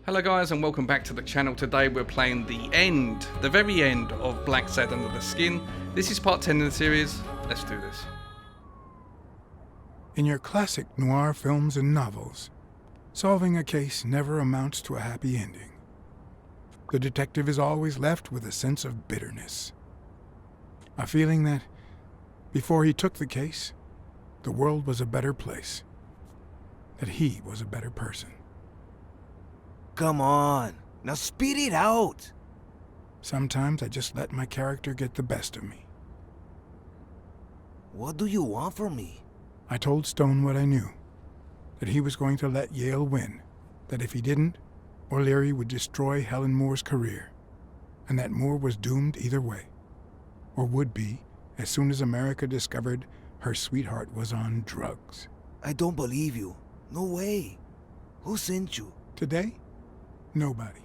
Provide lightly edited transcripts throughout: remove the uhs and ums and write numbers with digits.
Hello guys and welcome back to the channel. Today we're playing the very end of Blacksad Under The Skin. This is part 10 in the series. Let's do this. In your classic noir films and novels, solving a case never amounts to a happy ending. The detective is always left with a sense of bitterness. A feeling that, before he took the case, the world was a better place. That he was a better person. Come on, now speed it out! Sometimes I just let my character get the best of me. What do you want from me? I told Stone what I knew. That he was going to let Yale win. That if he didn't, O'Leary would destroy Helen Moore's career. And that Moore was doomed either way. Or would be, as soon as America discovered her sweetheart was on drugs. I don't believe you. No way. Who sent you? Today? Nobody.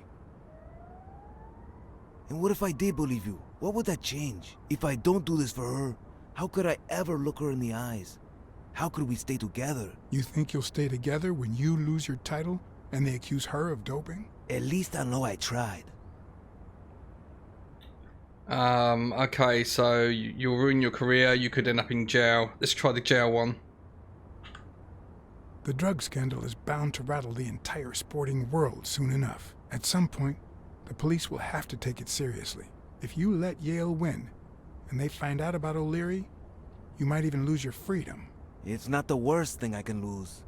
And what if I did believe you? What would that change? If I don't do this for her, how could I ever look her in the eyes? How could we stay together? You think you'll stay together when you lose your title and they accuse her of doping? At least I know I tried. Okay, so you'll ruin your career, you could end up in jail. Let's try the jail one. The drug scandal is bound to rattle the entire sporting world soon enough. At some point, the police will have to take it seriously. If you let Yale win, and they find out about O'Leary, you might even lose your freedom. It's not the worst thing I can lose.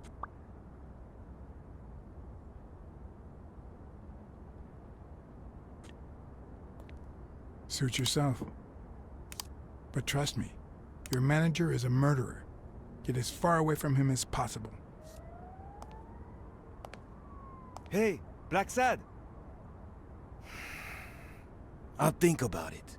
Suit yourself. But trust me, your manager is a murderer. Get as far away from him as possible. Hey, Blacksad! I'll think about it.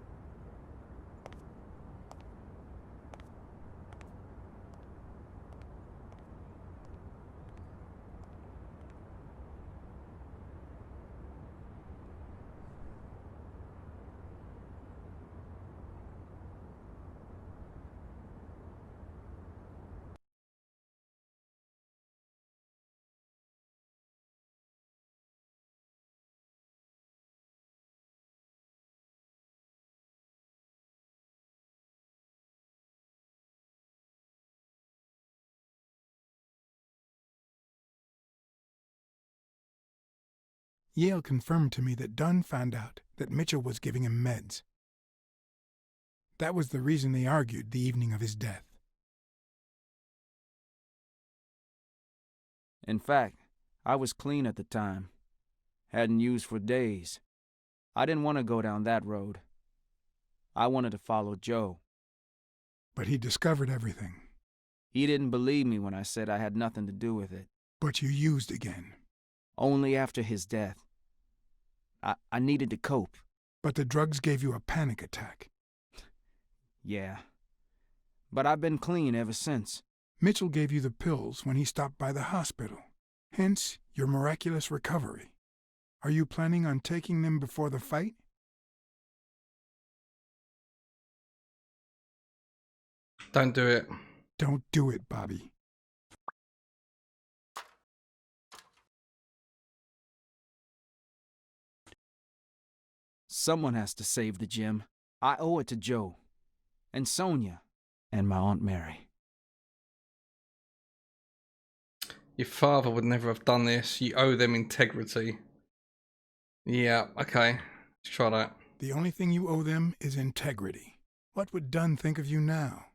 Yale confirmed to me that Dunn found out that Mitchell was giving him meds. That was the reason they argued the evening of his death. In fact, I was clean at the time. Hadn't used for days. I didn't want to go down that road. I wanted to follow Joe. But he discovered everything. He didn't believe me when I said I had nothing to do with it. But you used again. Only after his death. I needed to cope. But the drugs gave you a panic attack. Yeah. But I've been clean ever since. Mitchell gave you the pills when he stopped by the hospital. Hence, your miraculous recovery. Are you planning on taking them before the fight? Don't do it. Don't do it, Bobby. Someone has to save the gym. I owe it to Joe. And Sonia. And my Aunt Mary. Your father would never have done this. You owe them integrity. Yeah, okay. Let's try that. The only thing you owe them is integrity. What would Dunn think of you now?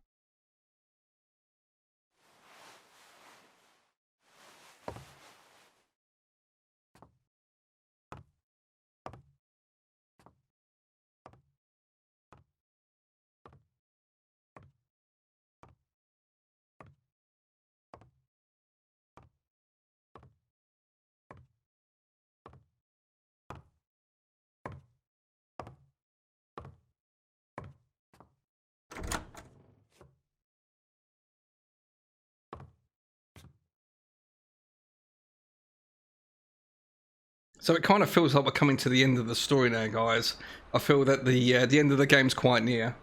So it kind of feels like we're coming to the end of the story now, guys. I feel that the end of the game's quite near.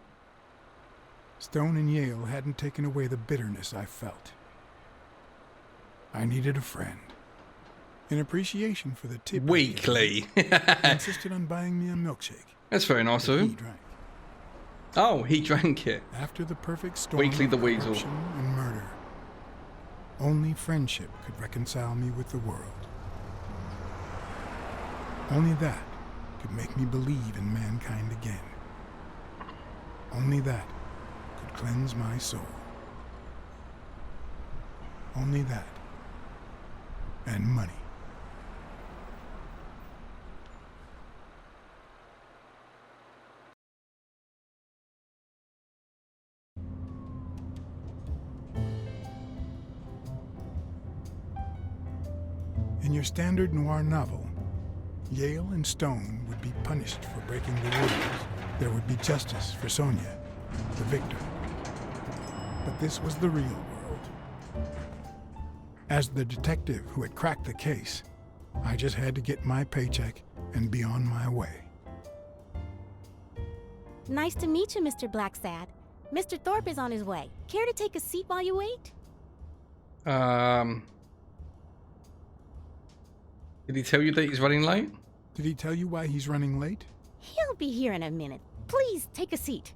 Stone and Yale hadn't taken away the bitterness I felt. I needed a friend. In appreciation for the tip, Weekly. he insisted on buying me a milkshake. That's very nice of He him. drank. Oh, he drank it. After the perfect storm Weekly of the Weasel. corruption and murder, only friendship could reconcile me with the world. Only that could make me believe in mankind again. Only that could cleanse my soul. Only that. And money. In your standard noir novel, Yale and Stone would be punished for breaking the rules. There would be justice for Sonia, the victor. But this was the real world. As the detective who had cracked the case, I just had to get my paycheck and be on my way. Nice to meet you, Mr. Blacksad. Mr. Thorpe is on his way. Care to take a seat while you wait? Did he tell you that he's running late? Did he tell you why he's running late? He'll be here in a minute. Please, take a seat.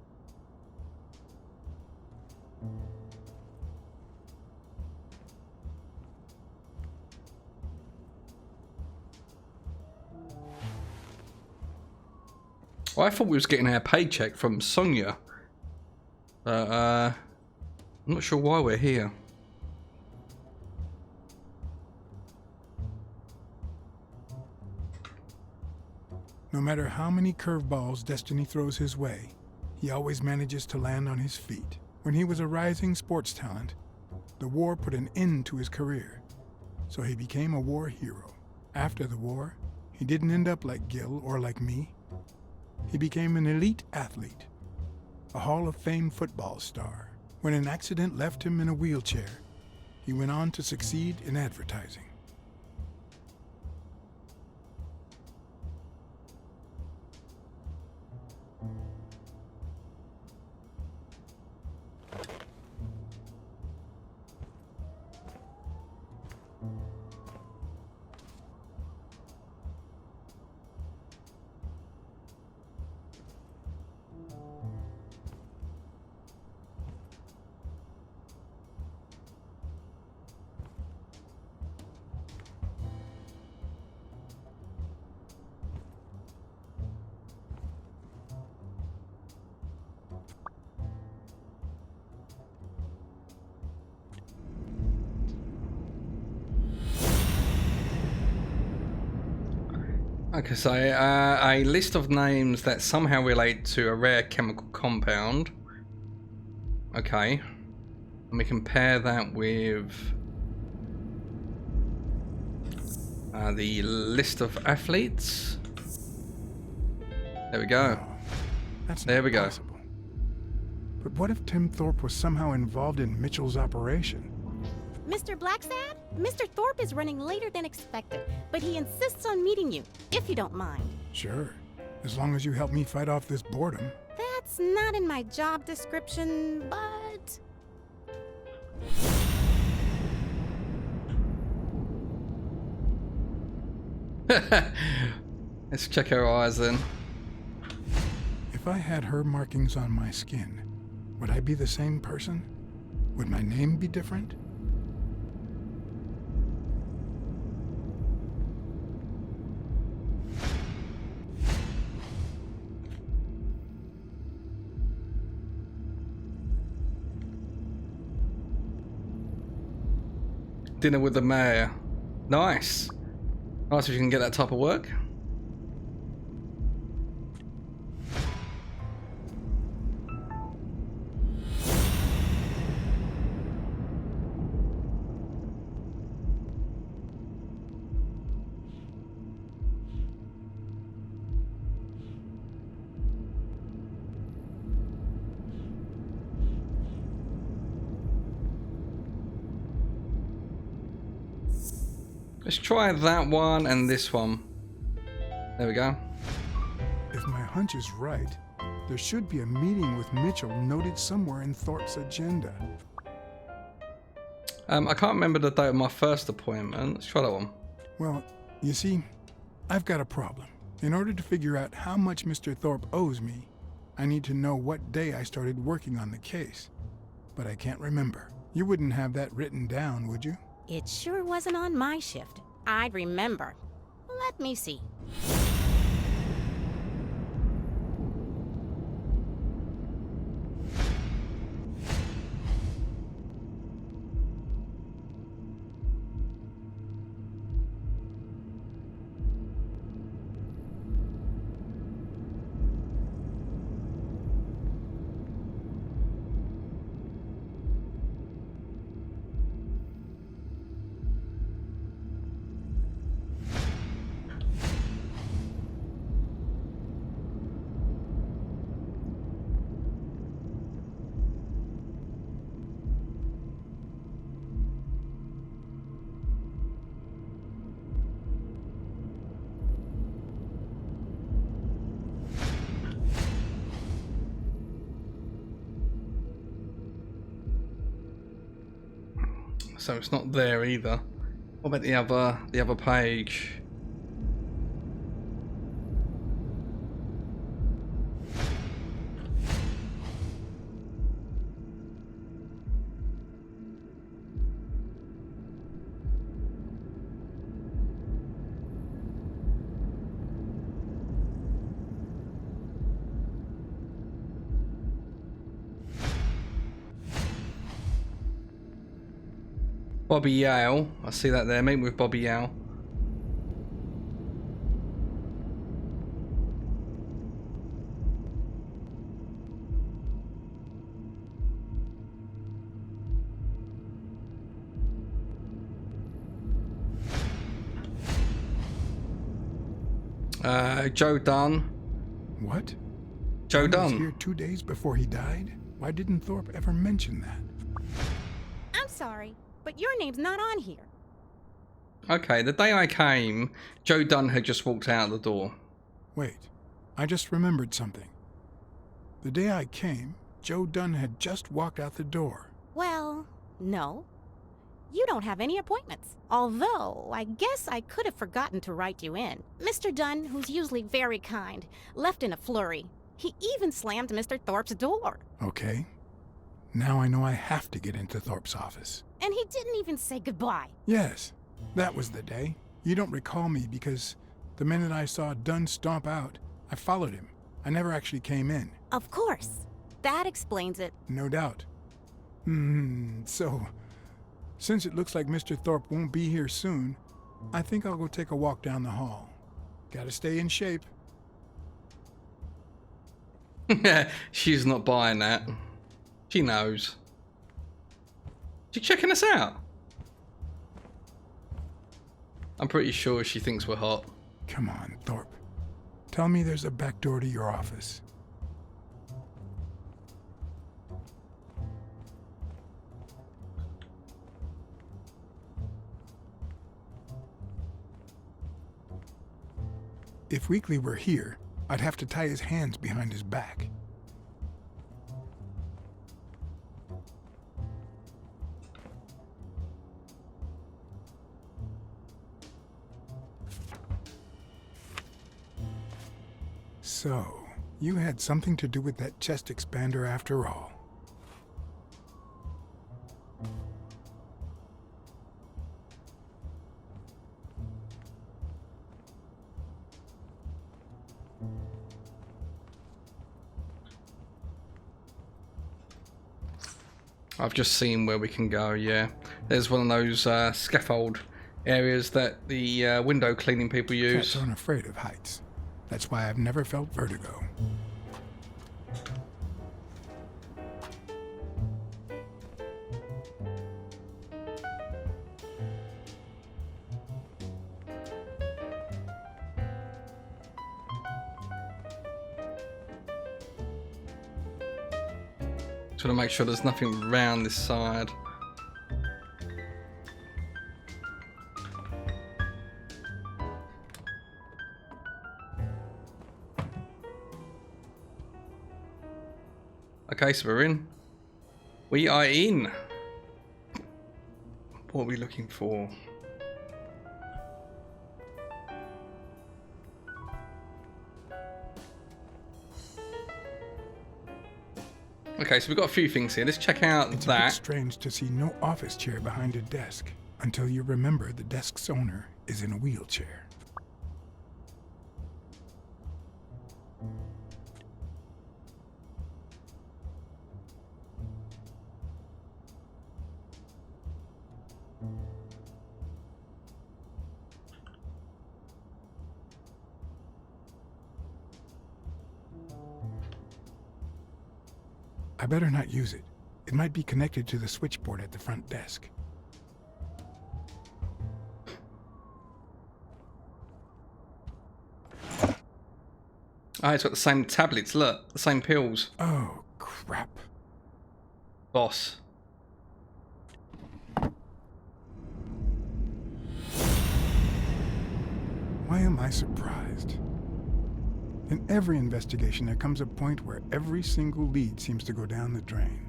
Well, I thought we was getting our paycheck from Sonia. But, I'm not sure why we're here. No matter how many curveballs destiny throws his way, he always manages to land on his feet. When he was a rising sports talent, the war put an end to his career, so he became a war hero. After the war, he didn't end up like Gil or like me. He became an elite athlete, a Hall of Fame football star. When an accident left him in a wheelchair, he went on to succeed in advertising. Okay, so a list of names that somehow relate to a rare chemical compound. Okay. And we compare that with the list of athletes. There we go. That's There not we go. possible. But what if Tim Thorpe was somehow involved in Mitchell's operation? Mr. Blacksad? Mr. Thorpe is running later than expected, but he insists on meeting you, if you don't mind. Sure, as long as you help me fight off this boredom. That's not in my job description, but... Let's check her eyes then. If I had her markings on my skin, would I be the same person? Would my name be different? Dinner with the mayor. Nice. Nice if you can get that type of work. Let's try that one and this one. There we go. If my hunch is right, there should be a meeting with Mitchell noted somewhere in Thorpe's agenda. I can't remember the date of my first appointment. Let's try that one. Well, you see, I've got a problem. In order to figure out how much Mr. Thorpe owes me, I need to know what day I started working on the case. But I can't remember. You wouldn't have that written down, would you? It sure wasn't on my shift. I'd remember. Let me see. So it's not there either. What about the other page? Bobby Yale, I see that there, meet with Bobby Yale. Joe Dunn. What? Joe Dunn was Dunn. here 2 days before he died? Why didn't Thorpe ever mention that? I'm sorry, but your name's not on here. Okay, the day I came, Joe Dunn had just walked out the door. Wait, I just remembered something. The day I came, Joe Dunn had just walked out the door. Well, no. You don't have any appointments. Although, I guess I could have forgotten to write you in. Mr. Dunn, who's usually very kind, left in a flurry. He even slammed Mr. Thorpe's door. Okay. Now I know I have to get into Thorpe's office. And he didn't even say goodbye. Yes, that was the day. You don't recall me because the minute I saw Dunn stomp out, I followed him. I never actually came in. Of course. That explains it. No doubt. So, since it looks like Mr. Thorpe won't be here soon, I think I'll go take a walk down the hall. Gotta stay in shape. She's not buying that. She knows. She's checking us out. I'm pretty sure she thinks we're hot. Come on, Thorpe. Tell me there's a back door to your office. If Weekly were here, I'd have to tie his hands behind his back. So, you had something to do with that chest expander after all. I've just seen where we can go, yeah. There's one of those scaffold areas that the window cleaning people use. Cats aren't afraid of heights. That's why I've never felt vertigo. Trying to make sure there's nothing around this side. Okay, so we're in. We are in. What are we looking for? Okay, so we've got a few things here. Let's check out It's a bit that. strange to see no office chair behind a desk until you remember the desk's owner is in a wheelchair. I better not use it. It might be connected to the switchboard at the front desk. Oh, it's got the same tablets. Look, the same pills. Oh, crap. Boss. Why am I surprised? In every investigation, there comes a point where every single lead seems to go down the drain.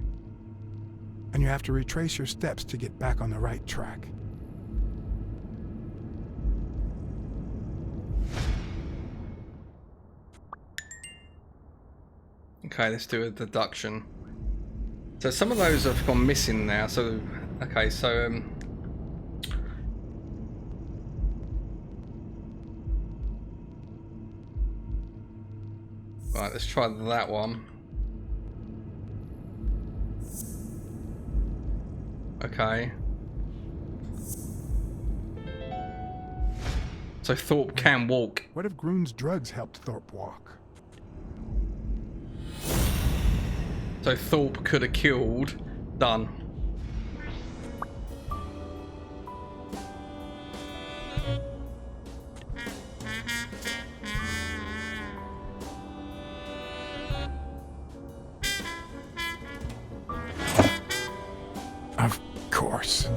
And you have to retrace your steps to get back on the right track. Okay, let's do a deduction. So some of those have gone missing now. So, okay, so right, let's try that one. Okay. So Thorpe can walk. What if Groon's drugs helped Thorpe walk? So Thorpe could have killed Dunn. Of course.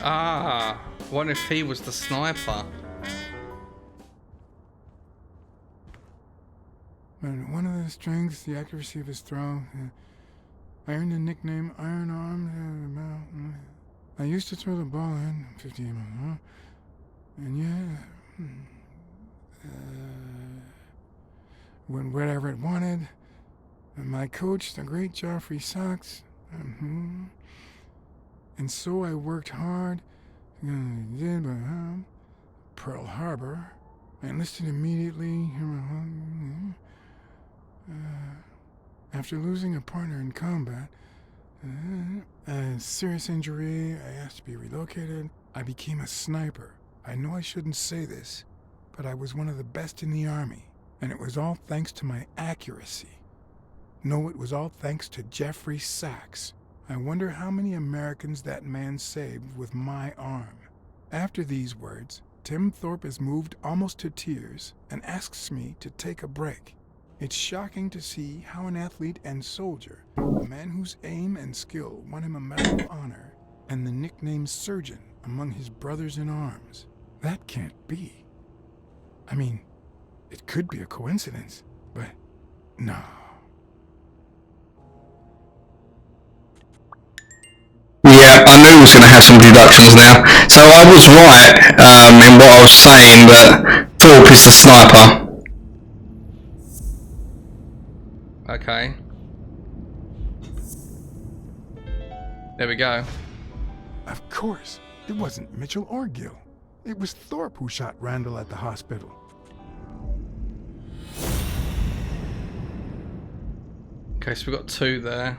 Ah, what if he was the sniper? One of the strengths, the accuracy of his throw. I earned the nickname Iron Arms. I used to throw the ball in 50 and yeah, when wherever it wanted. And my coach, the great Joffrey Sachs. And so I worked hard. Did Pearl Harbor. I enlisted immediately. After losing a partner in combat, a serious injury, I asked to be relocated. I became a sniper. I know I shouldn't say this, but I was one of the best in the Army, and it was all thanks to my accuracy. No, it was all thanks to Jeffrey Sachs. I wonder how many Americans that man saved with my arm. After these words, Tim Thorpe is moved almost to tears and asks me to take a break. It's shocking to see how an athlete and soldier, a man whose aim and skill won him a Medal of Honor and the nickname Surgeon among his brothers in arms. That can't be. I mean, it could be a coincidence, but no. Yeah, I knew he was going to have some deductions now. So I was right in what I was saying, that Thorpe is the sniper. Okay. There we go. Of course, it wasn't Mitchell or Gill. It was Thorpe who shot Randall at the hospital. Okay, so we've got two there.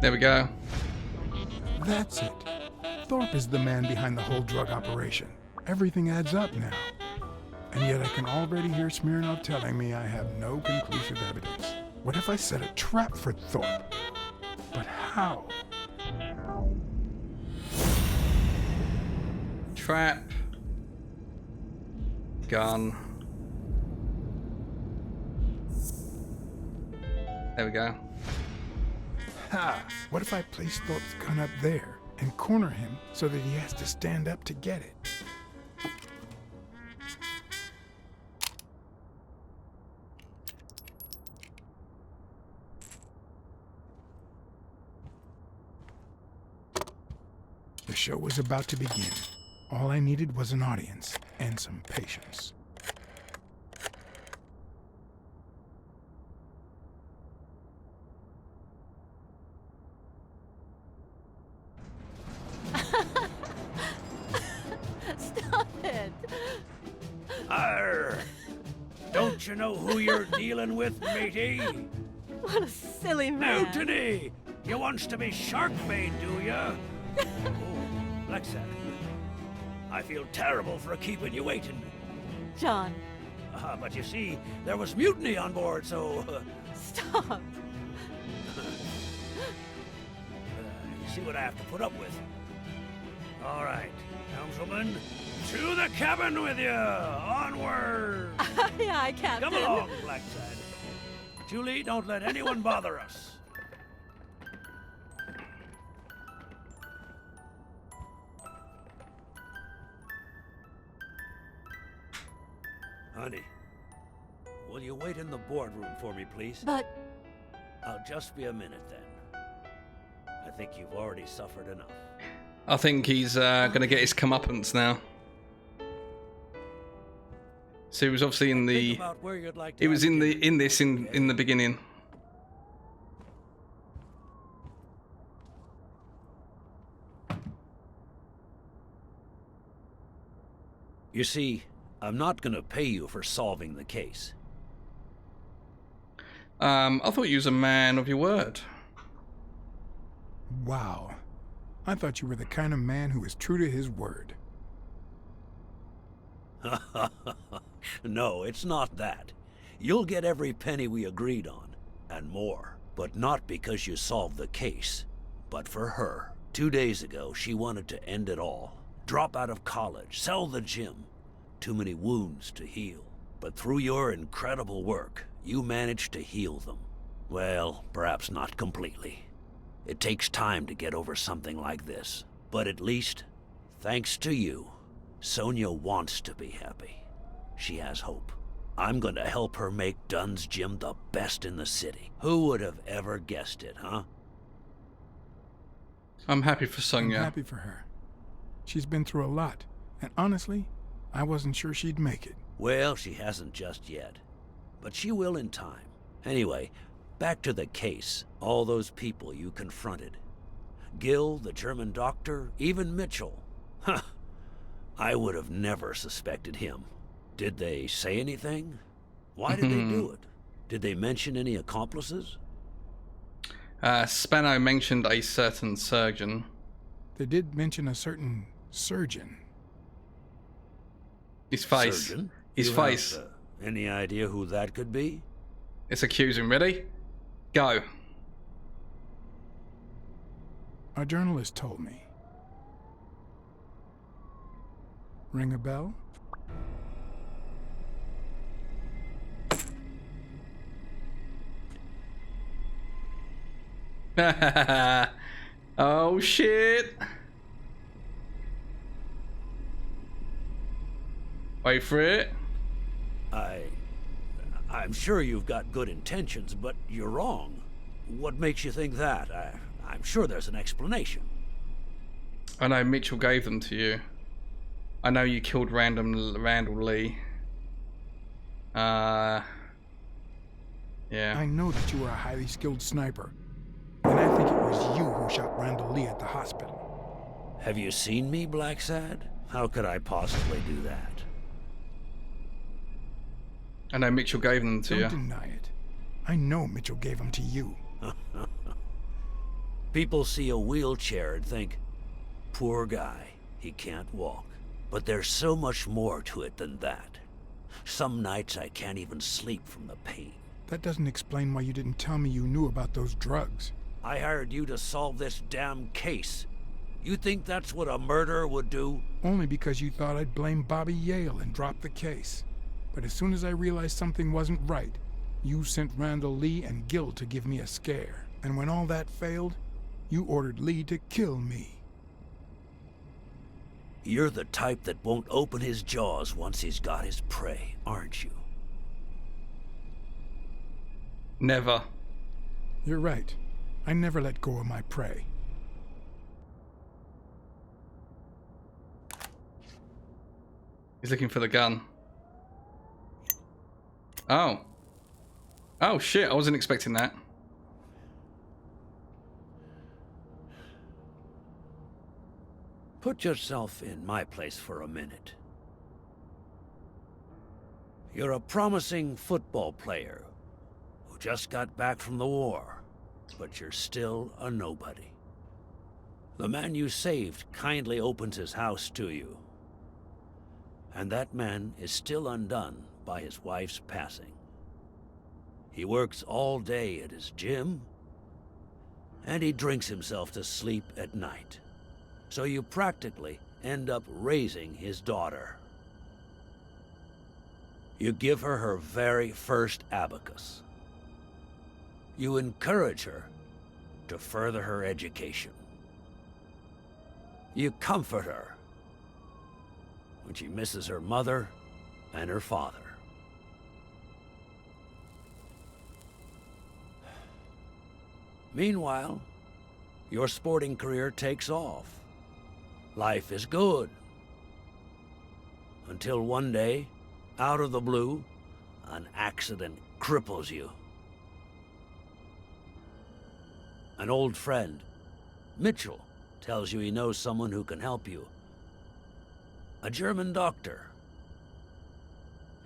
There we go. That's it. Thorpe is the man behind the whole drug operation. Everything adds up now. And yet I can already hear Smirnov telling me I have no conclusive evidence. What if I set a trap for Thorpe? But how? Trap. Gun. There we go. Ha! What if I place Thorpe's gun up there and corner him so that he has to stand up to get it? show was about to begin. All I needed was an audience and some patience. Stop it! Arr! Don't you know who you're dealing with, matey? What a silly man. Mutiny! You wants to be shark-bait, do ya? Oh, Blacksad. I feel terrible for keeping you waiting. John, But you see, there was mutiny on board, so... stop. you see what I have to put up with. All right, helmswoman, to the cabin with you! Onward! Aye, aye, Captain. Come along, Blacksad. Julie, don't let anyone bother us. Honey, will you wait in the boardroom for me, please? But I'll just be a minute then. I think you've already suffered enough. I think he's gonna get his comeuppance now. So he was obviously in the. Think about where you'd like to It was have in dinner. in the beginning. You see, I'm not gonna pay you for solving the case. I thought you was a man of your word. Wow. I thought you were the kind of man who is true to his word. No, it's not that. You'll get every penny we agreed on, and more. But not because you solved the case, but for her. 2 days ago, she wanted to end it all. Drop out of college, sell the gym. Too many wounds to heal. But through your incredible work, you managed to heal them. Well, perhaps not completely. It takes time to get over something like this. But at least, thanks to you, Sonia wants to be happy. She has hope. I'm gonna help her make Dunn's gym the best in the city. Who would have ever guessed it, huh? I'm happy for Sonia. I'm happy for her. She's been through a lot, and honestly, I wasn't sure she'd make it. Well, she hasn't just yet. But she will in time. Anyway, back to the case. All those people you confronted. Gill, the German doctor, even Mitchell. Huh. I would have never suspected him. Did they say anything? Why did they do it? Did they mention any accomplices? Spano mentioned a certain surgeon. They did mention a certain surgeon. His face. Surgeon? His You face. have, any idea who that could be? It's accusing. Ready? Go. A journalist told me. Ring a bell? Oh shit. Wait for it. I'm sure you've got good intentions, but you're wrong. What makes you think that? I'm sure there's an explanation. I know Mitchell gave them to you. I know you killed Randall Lee. Yeah. I know that you are a highly skilled sniper, and I think it was you who shot Randall Lee at the hospital. Have you seen me, Blacksad? How could I possibly do that? I know Mitchell gave them to you. Don't deny it. I know Mitchell gave them to you. People see a wheelchair and think, poor guy, he can't walk. But there's so much more to it than that. Some nights I can't even sleep from the pain. That doesn't explain why you didn't tell me you knew about those drugs. I hired you to solve this damn case. You think that's what a murderer would do? Only because you thought I'd blame Bobby Yale and drop the case. But as soon as I realized something wasn't right, you sent Randall Lee and Gill to give me a scare. And when all that failed, you ordered Lee to kill me. You're the type that won't open his jaws once he's got his prey, aren't you? Never. You're right. I never let go of my prey. He's looking for the gun. Oh. Oh shit, I wasn't expecting that. Put yourself in my place for a minute. You're a promising football player who just got back from the war, but you're still a nobody. The man you saved kindly opens his house to you. And that man is still undone by his wife's passing. He works all day at his gym, and he drinks himself to sleep at night. So you practically end up raising his daughter. You give her her very first abacus. You encourage her to further her education. You comfort her when she misses her mother and her father. Meanwhile, your sporting career takes off. Life is good. Until one day, out of the blue, an accident cripples you. An old friend, Mitchell, tells you he knows someone who can help you. A German doctor.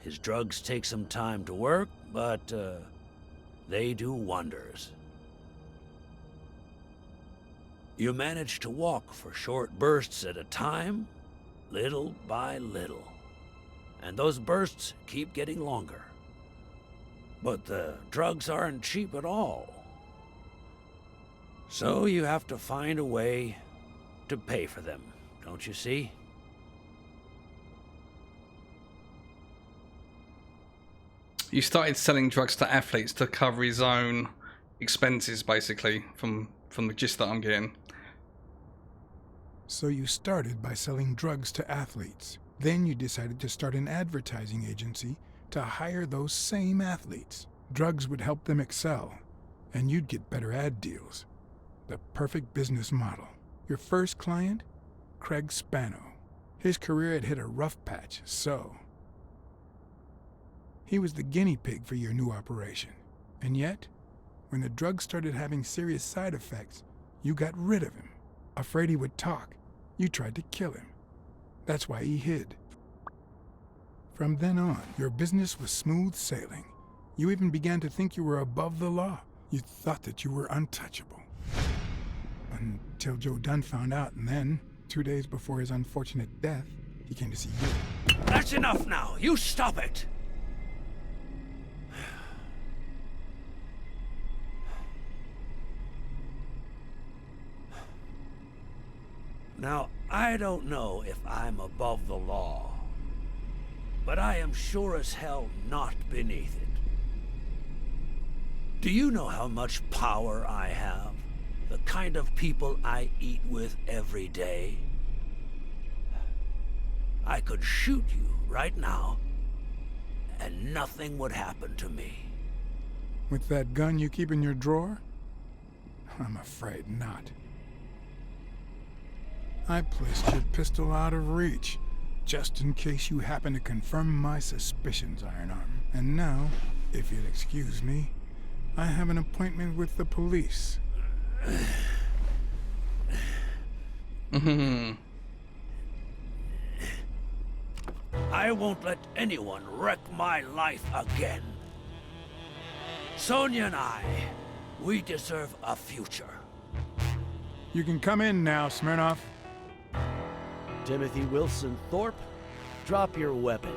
His drugs take some time to work, but they do wonders. You manage to walk for short bursts at a time, little by little. And those bursts keep getting longer. But the drugs aren't cheap at all. So you have to find a way to pay for them, don't you see? You started selling drugs to athletes to cover his own expenses, basically, from the gist that I'm getting. So you started by selling drugs to athletes. Then you decided to start an advertising agency to hire those same athletes. Drugs would help them excel, and you'd get better ad deals. The perfect business model. Your first client? Craig Spano. His career had hit a rough patch, so... he was the guinea pig for your new operation. And yet, when the drug started having serious side effects, you got rid of him. Afraid he would talk, you tried to kill him. That's why he hid. From then on, your business was smooth sailing. You even began to think you were above the law. You thought that you were untouchable. Until Joe Dunn found out, and then, 2 days before his unfortunate death, he came to see you. That's enough now! You stop it! Now, I don't know if I'm above the law, but I am sure as hell not beneath it. Do you know how much power I have? The kind of people I eat with every day? I could shoot you right now, and nothing would happen to me. With that gun you keep in your drawer? I'm afraid not. I placed your pistol out of reach, just in case you happen to confirm my suspicions, Iron Arm. And now, if you'll excuse me, I have an appointment with the police. I won't let anyone wreck my life again. Sonia and I, we deserve a future. You can come in now, Smirnoff. Timothy Wilson Thorpe, drop your weapon.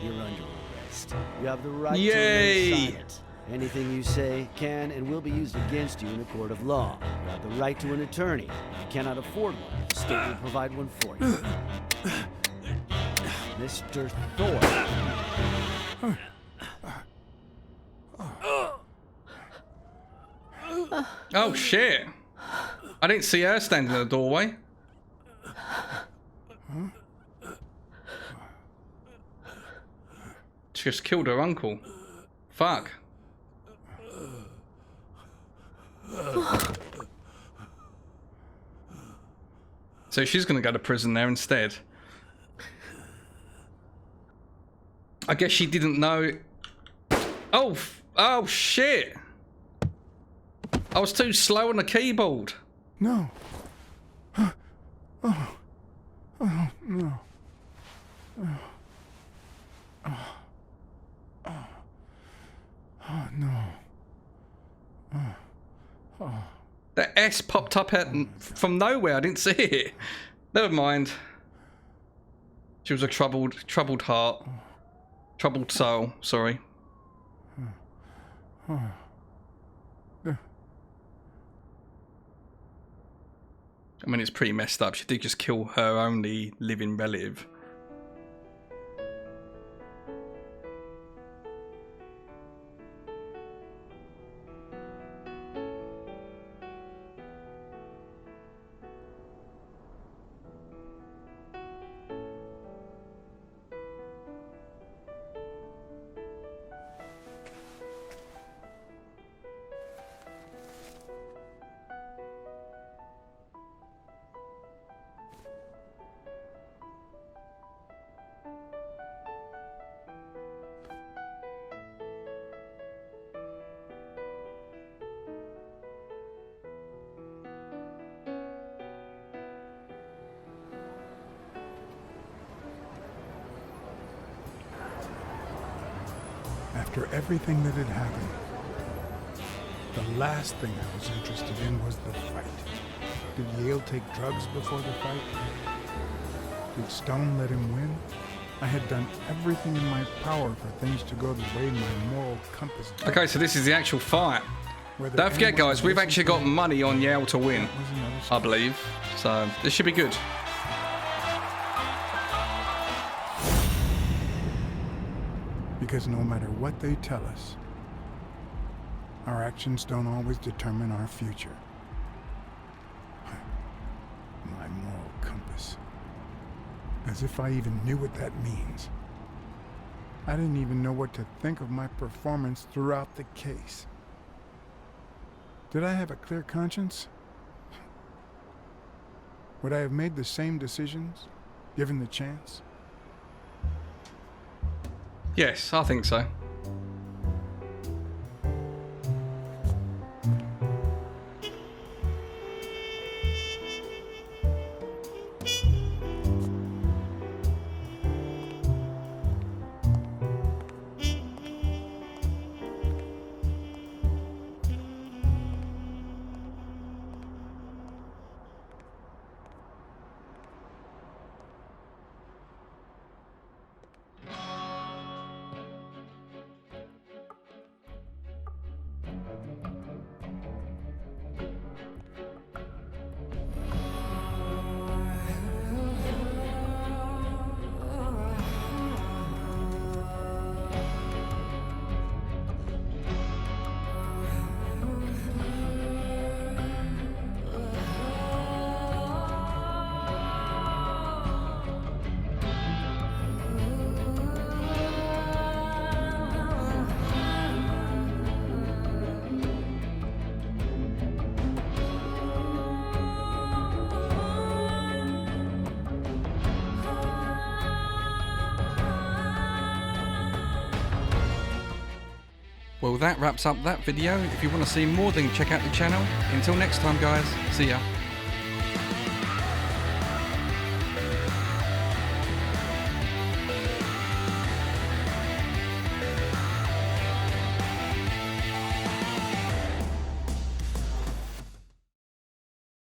You're under arrest. You have the right to remain silent. Anything you say can and will be used against you in a court of law. You have the right to an attorney. If you cannot afford one, the state will provide one for you. Mr. Thorpe. Oh shit! I didn't see her standing in the doorway. She just killed her uncle. Fuck. So she's gonna go to prison there instead. I guess she didn't know. Oh, oh shit. I was too slow on the keyboard. No. Oh. Oh, no. Oh, no. That S popped up from nowhere. I didn't see it. Never mind. She was a troubled heart. Troubled soul, sorry. I mean, it's pretty messed up. She did just kill her only living relative. After everything that had happened, the last thing I was interested in was the fight. Did Yale take drugs before the fight? Did Stone let him win? I had done everything in my power for things to go the way my moral compass did. Okay, so this is the actual fight. Don't forget, guys, we've actually got money on Yale to win, I believe. So this should be good. Because no matter what they tell us, our actions don't always determine our future. My moral compass. As if I even knew what that means. I didn't even know what to think of my performance throughout the case. Did I have a clear conscience? Would I have made the same decisions, given the chance? Yes, I think so. Well, that wraps up that video. If you want to see more, then check out the channel. Until next time, guys. See ya.